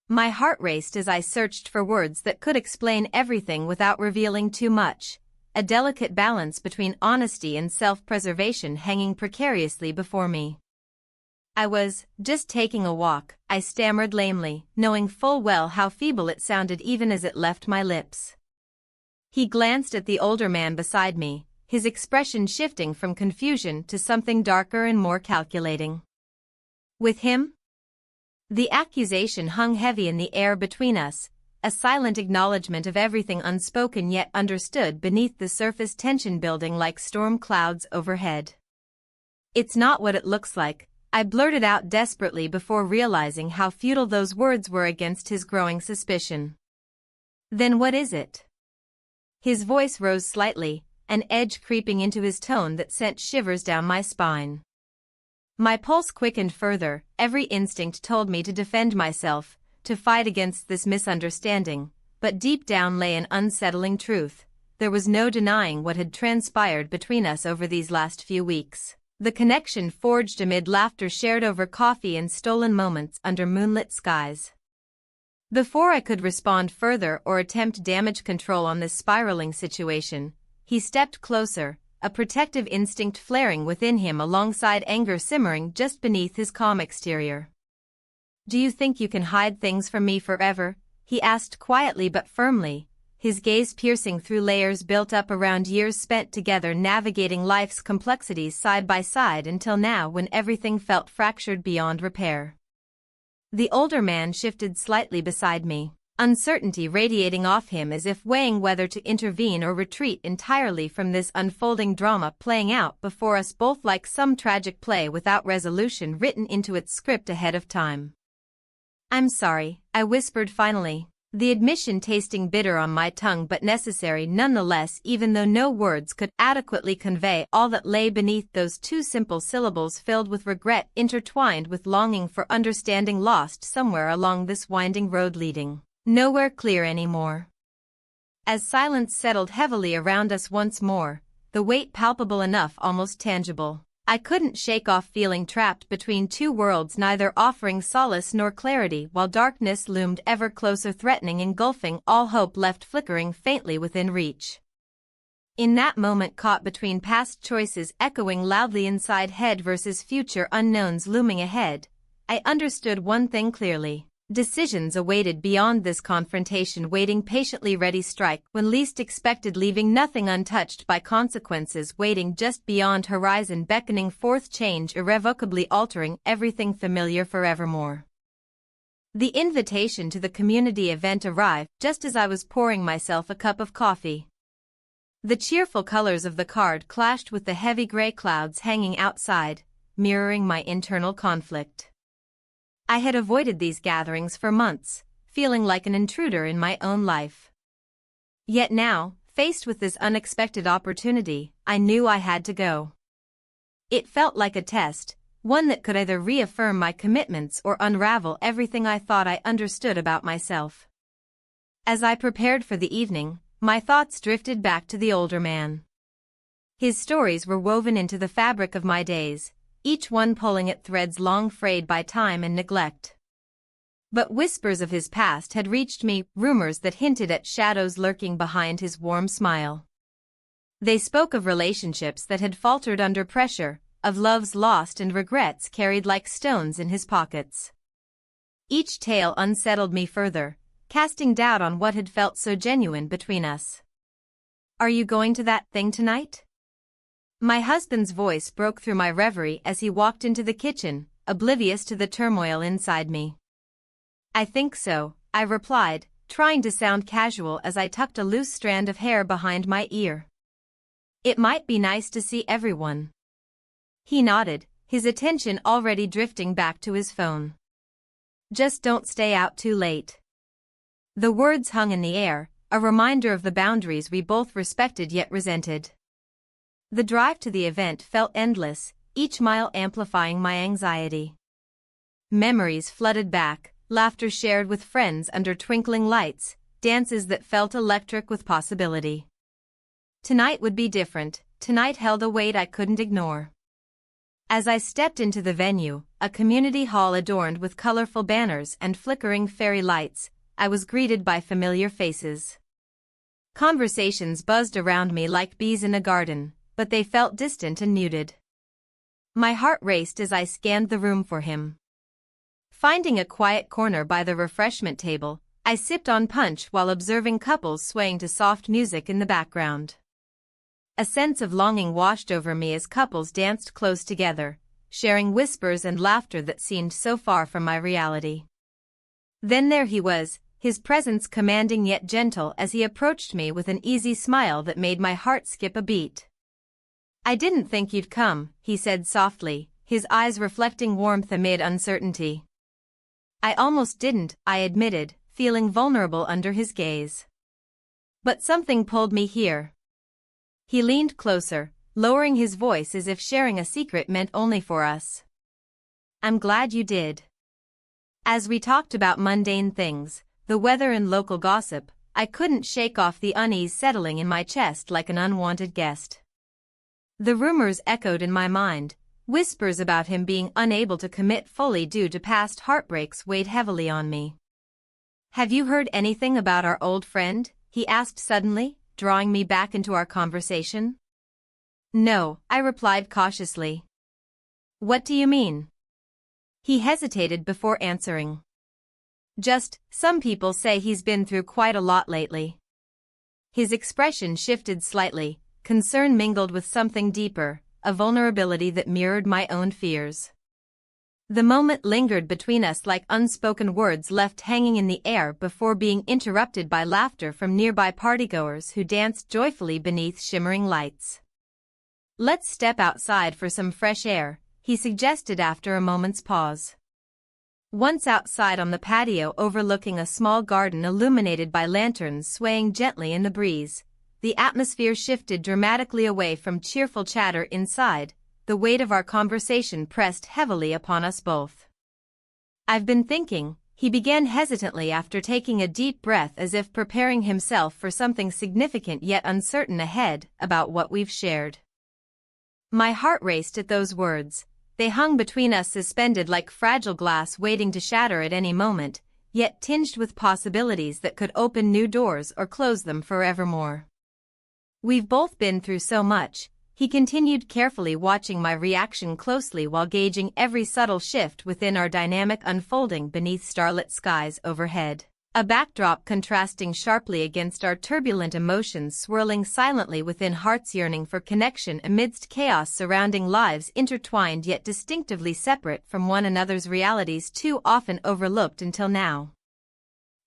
S1: My heart raced as I searched for words that could explain everything without revealing too much, a delicate balance between honesty and self-preservation hanging precariously before me. "I was just taking a walk," I stammered lamely, knowing full well how feeble it sounded even as it left my lips. He glanced at the older man beside me, his expression shifting from confusion to something darker and more calculating. "With him?" The accusation hung heavy in the air between us, a silent acknowledgement of everything unspoken yet understood beneath the surface, tension building like storm clouds overhead. "It's not what it looks like," I blurted out desperately before realizing how futile those words were against his growing suspicion. "Then what is it?" His voice rose slightly, an edge creeping into his tone that sent shivers down my spine. My pulse quickened further, every instinct told me to defend myself, to fight against this misunderstanding, but deep down lay an unsettling truth. There was no denying what had transpired between us over these last few weeks. The connection forged amid laughter shared over coffee and stolen moments under moonlit skies. Before I could respond further or attempt damage control on this spiraling situation, he stepped closer, a protective instinct flaring within him alongside anger simmering just beneath his calm exterior. "Do you think you can hide things from me forever?" he asked quietly but firmly, his gaze piercing through layers built up around years spent together navigating life's complexities side by side until now when everything felt fractured beyond repair. The older man shifted slightly beside me, uncertainty radiating off him as if weighing whether to intervene or retreat entirely from this unfolding drama playing out before us both like some tragic play without resolution written into its script ahead of time. "I'm sorry," I whispered finally, the admission tasting bitter on my tongue but necessary nonetheless even though no words could adequately convey all that lay beneath those two simple syllables filled with regret intertwined with longing for understanding lost somewhere along this winding road leading nowhere clear anymore. As silence settled heavily around us once more, the weight palpable enough almost tangible, I couldn't shake off feeling trapped between two worlds neither offering solace nor clarity while darkness loomed ever closer threatening engulfing all hope left flickering faintly within reach. In that moment caught between past choices echoing loudly inside head versus future unknowns looming ahead, I understood one thing clearly. Decisions awaited beyond this confrontation waiting patiently ready strike when least expected leaving nothing untouched by consequences waiting just beyond horizon beckoning forth change irrevocably altering everything familiar forevermore. The invitation to the community event arrived just as I was pouring myself a cup of coffee. The cheerful colors of the card clashed with the heavy gray clouds hanging outside, mirroring my internal conflict. I had avoided these gatherings for months, feeling like an intruder in my own life. Yet now, faced with this unexpected opportunity, I knew I had to go. It felt like a test, one that could either reaffirm my commitments or unravel everything I thought I understood about myself. As I prepared for the evening, my thoughts drifted back to the older man. His stories were woven into the fabric of my days, each one pulling at threads long frayed by time and neglect. But whispers of his past had reached me, rumors that hinted at shadows lurking behind his warm smile. They spoke of relationships that had faltered under pressure, of loves lost and regrets carried like stones in his pockets. Each tale unsettled me further, casting doubt on what had felt so genuine between us. "Are you going to that thing tonight?" My husband's voice broke through my reverie as he walked into the kitchen, oblivious to the turmoil inside me. "I think so," I replied, trying to sound casual as I tucked a loose strand of hair behind my ear. "It might be nice to see everyone." He nodded, his attention already drifting back to his phone. "Just don't stay out too late." The words hung in the air, a reminder of the boundaries we both respected yet resented. The drive to the event felt endless, each mile amplifying my anxiety. Memories flooded back, laughter shared with friends under twinkling lights, dances that felt electric with possibility. Tonight would be different, tonight held a weight I couldn't ignore. As I stepped into the venue, a community hall adorned with colorful banners and flickering fairy lights, I was greeted by familiar faces. Conversations buzzed around me like bees in a garden, but they felt distant and muted. My heart raced as I scanned the room for him. Finding a quiet corner by the refreshment table, I sipped on punch while observing couples swaying to soft music in the background. A sense of longing washed over me as couples danced close together, sharing whispers and laughter that seemed so far from my reality. Then there he was, his presence commanding yet gentle as he approached me with an easy smile that made my heart skip a beat. "I didn't think you'd come," he said softly, his eyes reflecting warmth amid uncertainty. "I almost didn't," I admitted, feeling vulnerable under his gaze. "But something pulled me here." He leaned closer, lowering his voice as if sharing a secret meant only for us. "I'm glad you did." As we talked about mundane things, the weather and local gossip, I couldn't shake off the unease settling in my chest like an unwanted guest. The rumors echoed in my mind, whispers about him being unable to commit fully due to past heartbreaks weighed heavily on me. "Have you heard anything about our old friend?" he asked suddenly, drawing me back into our conversation. "No," I replied cautiously. "What do you mean?" He hesitated before answering. "Just, some people say he's been through quite a lot lately." His expression shifted slightly, concern mingled with something deeper, a vulnerability that mirrored my own fears. The moment lingered between us like unspoken words left hanging in the air before being interrupted by laughter from nearby partygoers who danced joyfully beneath shimmering lights. "Let's step outside for some fresh air," he suggested after a moment's pause. Once outside on the patio overlooking a small garden illuminated by lanterns swaying gently in the breeze, the atmosphere shifted dramatically away from cheerful chatter inside. The weight of our conversation pressed heavily upon us both. "I've been thinking," he began hesitantly after taking a deep breath as if preparing himself for something significant yet uncertain ahead, "about what we've shared." My heart raced at those words. They hung between us suspended like fragile glass waiting to shatter at any moment, yet tinged with possibilities that could open new doors or close them forevermore. "We've both been through so much," he continued, carefully watching my reaction closely while gauging every subtle shift within our dynamic unfolding beneath starlit skies overhead. A backdrop contrasting sharply against our turbulent emotions, swirling silently within hearts yearning for connection amidst chaos surrounding lives intertwined yet distinctively separate from one another's, realities too often overlooked until now.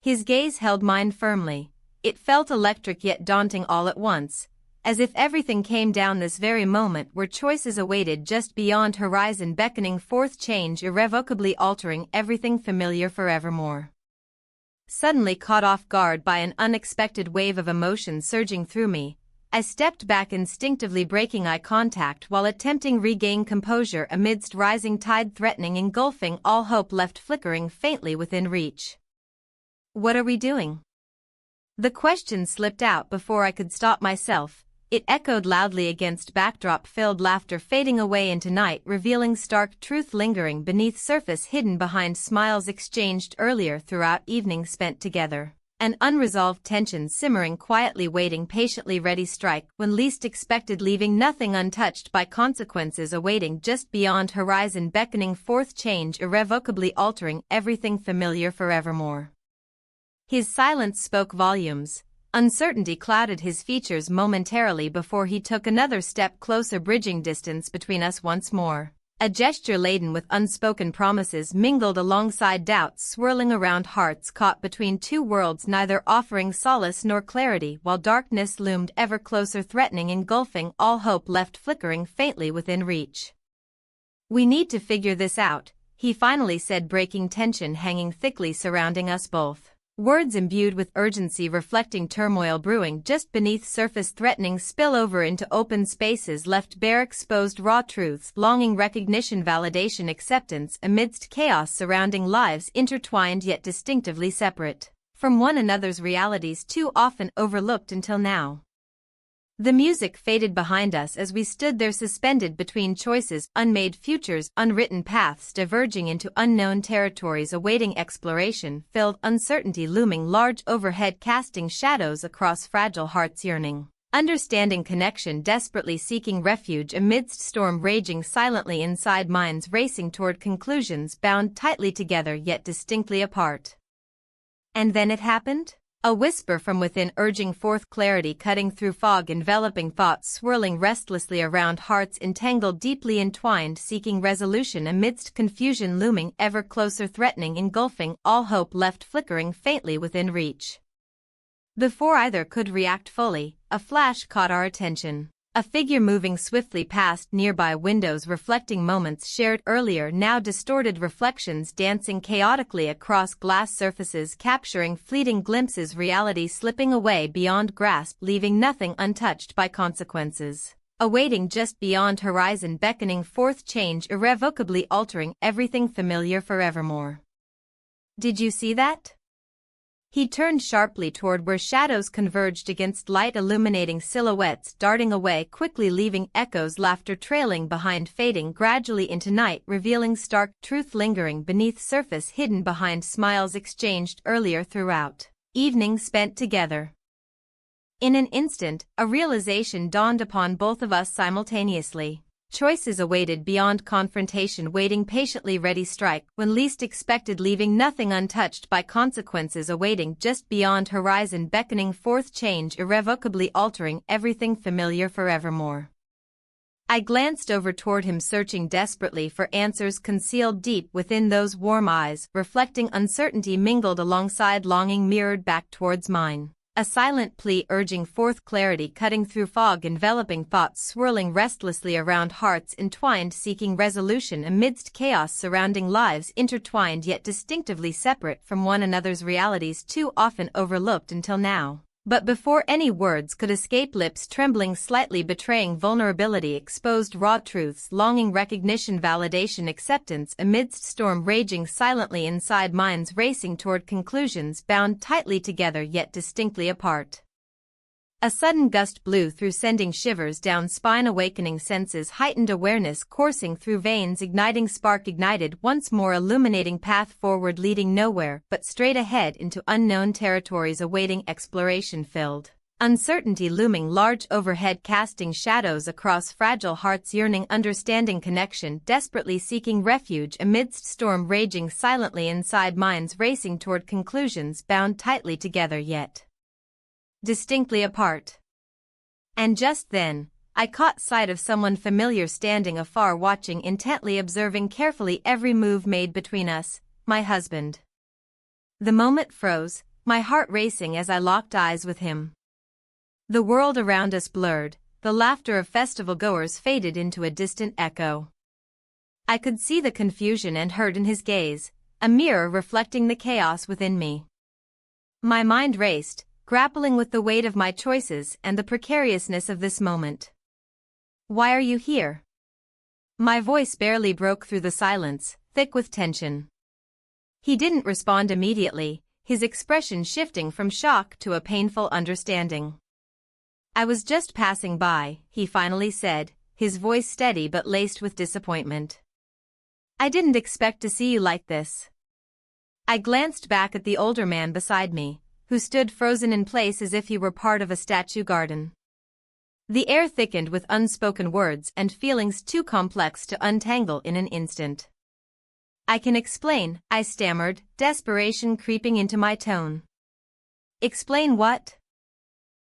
S1: His gaze held mine firmly. It felt electric yet daunting all at once, as if everything came down this very moment where choices awaited just beyond horizon, beckoning forth change, irrevocably altering everything familiar forevermore. Suddenly caught off guard by an unexpected wave of emotion surging through me, I stepped back, instinctively breaking eye contact while attempting regain composure amidst rising tide threatening engulfing all hope left flickering faintly within reach. "What are we doing?" The question slipped out before I could stop myself. It echoed loudly against backdrop-filled laughter fading away into night, revealing stark truth lingering beneath surface hidden behind smiles exchanged earlier throughout evening spent together. An unresolved tension simmering quietly, waiting patiently, ready strike when least expected, leaving nothing untouched by consequences awaiting just beyond horizon, beckoning forth change, irrevocably altering everything familiar forevermore. His silence spoke volumes. Uncertainty clouded his features momentarily before he took another step closer, bridging distance between us once more. A gesture laden with unspoken promises mingled alongside doubts swirling around hearts caught between two worlds, neither offering solace nor clarity, while darkness loomed ever closer, threatening, engulfing all hope left flickering faintly within reach. "We need to figure this out," he finally said, breaking tension hanging thickly surrounding us both. Words imbued with urgency, reflecting turmoil brewing just beneath surface, threatening spillover into open spaces left bare, exposed raw truths, longing recognition, validation, acceptance amidst chaos surrounding lives intertwined yet distinctively separate from one another's, realities too often overlooked until now. The music faded behind us as we stood there suspended between choices, unmade futures, unwritten paths diverging into unknown territories awaiting exploration, filled uncertainty looming large overhead, casting shadows across fragile hearts yearning, understanding, connection, desperately seeking refuge amidst storm raging silently inside, minds racing toward conclusions bound tightly together yet distinctly apart. And then it happened? A whisper from within urging forth clarity, cutting through fog, enveloping thoughts swirling restlessly around hearts entangled, deeply entwined, seeking resolution amidst confusion looming ever closer, threatening, engulfing all hope left flickering faintly within reach. Before either could react fully, a flash caught our attention. A figure moving swiftly past nearby windows, reflecting moments shared earlier, now distorted reflections dancing chaotically across glass surfaces, capturing fleeting glimpses, reality slipping away beyond grasp, leaving nothing untouched by consequences. Awaiting just beyond horizon, beckoning forth change, irrevocably altering everything familiar forevermore. "Did you see that?" He turned sharply toward where shadows converged against light, illuminating silhouettes darting away quickly, leaving echoes, laughter trailing behind, fading gradually into night, revealing stark truth lingering beneath surface hidden behind smiles exchanged earlier throughout evening spent together. In an instant, a realization dawned upon both of us simultaneously. Choices awaited beyond confrontation, waiting patiently, ready strike when least expected, leaving nothing untouched by consequences awaiting just beyond horizon, beckoning forth change, irrevocably altering everything familiar forevermore. I glanced over toward him, searching desperately for answers concealed deep within those warm eyes, reflecting uncertainty mingled alongside longing, mirrored back towards mine. A silent plea urging forth clarity, cutting through fog, enveloping thoughts swirling restlessly around hearts entwined, seeking resolution amidst chaos surrounding lives intertwined yet distinctively separate from one another's, realities too often overlooked until now. But before any words could escape, lips trembling slightly, betraying vulnerability, exposed raw truths, longing recognition, validation, acceptance, amidst storm raging silently inside, minds racing toward conclusions, bound tightly together yet distinctly apart. A sudden gust blew through, sending shivers down spine, awakening senses, heightened awareness coursing through veins, igniting spark ignited once more, illuminating path forward, leading nowhere but straight ahead into unknown territories, awaiting exploration, filled. Uncertainty looming large overhead, casting shadows across fragile hearts, yearning understanding, connection, desperately seeking refuge amidst storm raging silently inside, minds racing toward conclusions, bound tightly together yet distinctly apart. And just then, I caught sight of someone familiar standing afar, watching intently, observing carefully every move made between us, my husband. The moment froze, my heart racing as I locked eyes with him. The world around us blurred, the laughter of festival-goers faded into a distant echo. I could see the confusion and hurt in his gaze, a mirror reflecting the chaos within me. My mind raced, grappling with the weight of my choices and the precariousness of this moment. "Why are you here?" My voice barely broke through the silence, thick with tension. He didn't respond immediately, his expression shifting from shock to a painful understanding. "I was just passing by," he finally said, his voice steady but laced with disappointment. "I didn't expect to see you like this." I glanced back at the older man beside me, who stood frozen in place as if he were part of a statue garden. The air thickened with unspoken words and feelings too complex to untangle in an instant. "I can explain," I stammered, desperation creeping into my tone. "Explain what?"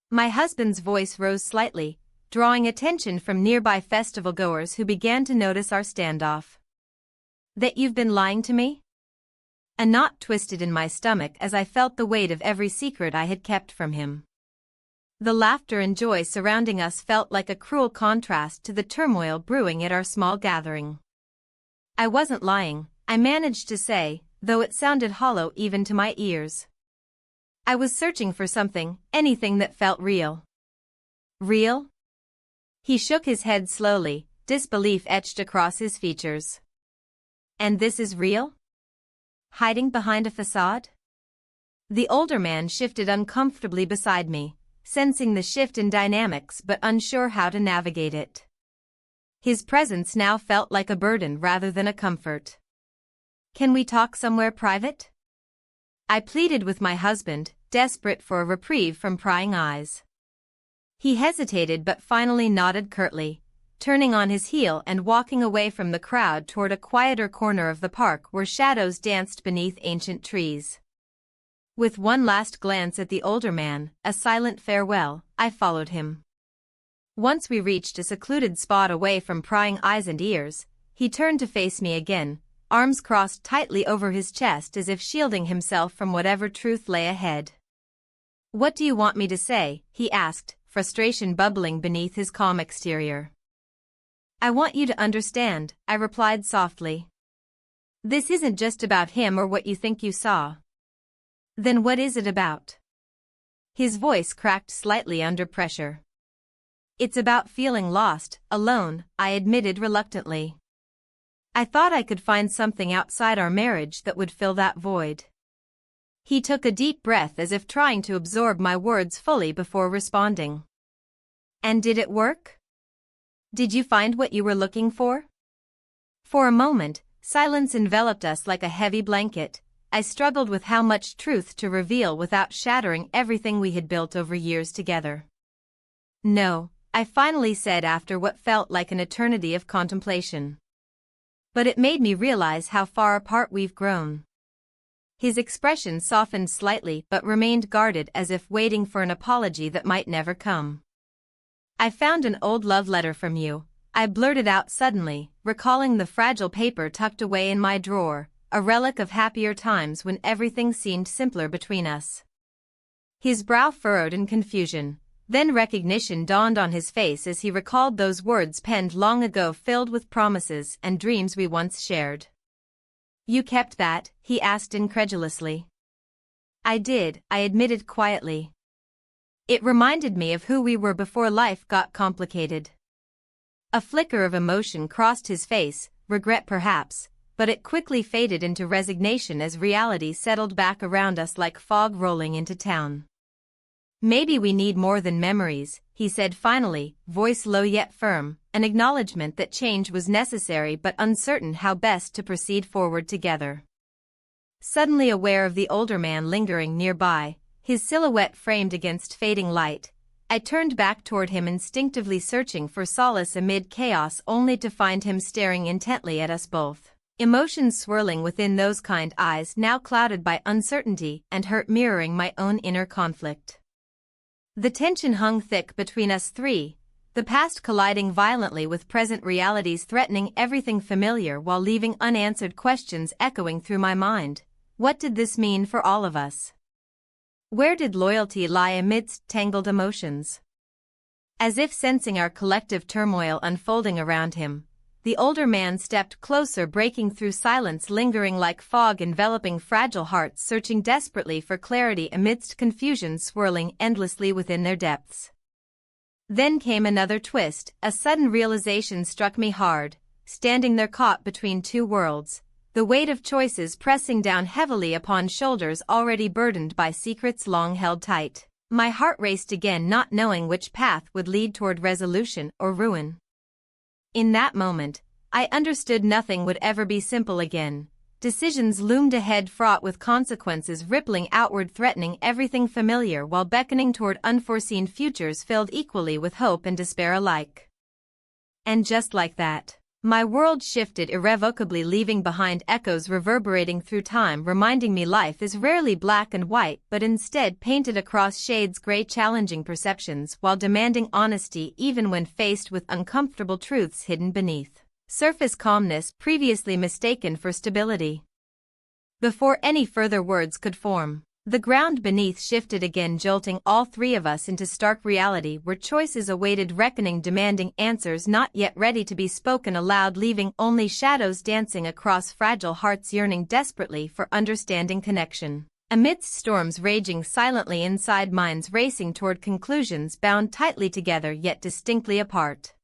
S1: My husband's voice rose slightly, drawing attention from nearby festival-goers who began to notice our standoff. "That you've been lying to me?" A knot twisted in my stomach as I felt the weight of every secret I had kept from him. The laughter and joy surrounding us felt like a cruel contrast to the turmoil brewing at our small gathering. "I wasn't lying," I managed to say, though it sounded hollow even to my ears. "I was searching for something, anything that felt real." "Real?" He shook his head slowly, disbelief etched across his features. "And this is real? Hiding behind a facade?" The older man shifted uncomfortably beside me, sensing the shift in dynamics but unsure how to navigate it. His presence now felt like a burden rather than a comfort. "Can we talk somewhere private?" I pleaded with my husband, desperate for a reprieve from prying eyes. He hesitated but finally nodded curtly, turning on his heel and walking away from the crowd toward a quieter corner of the park where shadows danced beneath ancient trees. With one last glance at the older man, a silent farewell, I followed him. Once we reached a secluded spot away from prying eyes and ears, he turned to face me again, arms crossed tightly over his chest as if shielding himself from whatever truth lay ahead. "What do you want me to say?" he asked, frustration bubbling beneath his calm exterior. "I want you to understand," I replied softly. "This isn't just about him or what you think you saw." "Then what is it about?" His voice cracked slightly under pressure. "It's about feeling lost, alone," I admitted reluctantly. "I thought I could find something outside our marriage that would fill that void." He took a deep breath as if trying to absorb my words fully before responding. "And did it work? Did you find what you were looking for?" For a moment, silence enveloped us like a heavy blanket. I struggled with how much truth to reveal without shattering everything we had built over years together. "No," I finally said after what felt like an eternity of contemplation. But it made me realize how far apart we've grown. His expression softened slightly but remained guarded, as if waiting for an apology that might never come. I found an old love letter from you, I blurted out suddenly, recalling the fragile paper tucked away in my drawer, a relic of happier times when everything seemed simpler between us. His brow furrowed in confusion, then recognition dawned on his face as he recalled those words penned long ago, filled with promises and dreams we once shared. "You kept that?" he asked incredulously. "I did," I admitted quietly. "It reminded me of who we were before life got complicated." A flicker of emotion crossed his face, regret perhaps, but it quickly faded into resignation as reality settled back around us like fog rolling into town. "Maybe we need more than memories," he said finally, voice low yet firm, an acknowledgement that change was necessary but uncertain how best to proceed forward together. Suddenly aware of the older man lingering nearby, his silhouette framed against fading light, I turned back toward him, instinctively searching for solace amid chaos, only to find him staring intently at us both, emotions swirling within those kind eyes now clouded by uncertainty and hurt mirroring my own inner conflict. The tension hung thick between us three, the past colliding violently with present realities, threatening everything familiar while leaving unanswered questions echoing through my mind. What did this mean for all of us? Where did loyalty lie amidst tangled emotions? As if sensing our collective turmoil unfolding around him, the older man stepped closer, breaking through silence lingering like fog enveloping fragile hearts searching desperately for clarity amidst confusion swirling endlessly within their depths. Then came another twist. A sudden realization struck me hard, standing there caught between two worlds, the weight of choices pressing down heavily upon shoulders already burdened by secrets long held tight. My heart raced again, not knowing which path would lead toward resolution or ruin. In that moment, I understood nothing would ever be simple again. Decisions loomed ahead, fraught with consequences rippling outward, threatening everything familiar while beckoning toward unforeseen futures filled equally with hope and despair alike. And just like that, my world shifted irrevocably, leaving behind echoes reverberating through time, reminding me life is rarely black and white but instead painted across shades gray, challenging perceptions while demanding honesty even when faced with uncomfortable truths hidden beneath surface calmness previously mistaken for stability. Before any further words could form, the ground beneath shifted again, jolting all three of us into stark reality where choices awaited reckoning, demanding answers not yet ready to be spoken aloud, leaving only shadows dancing across fragile hearts yearning desperately for understanding, connection. Amidst storms raging silently inside, minds racing toward conclusions bound tightly together yet distinctly apart.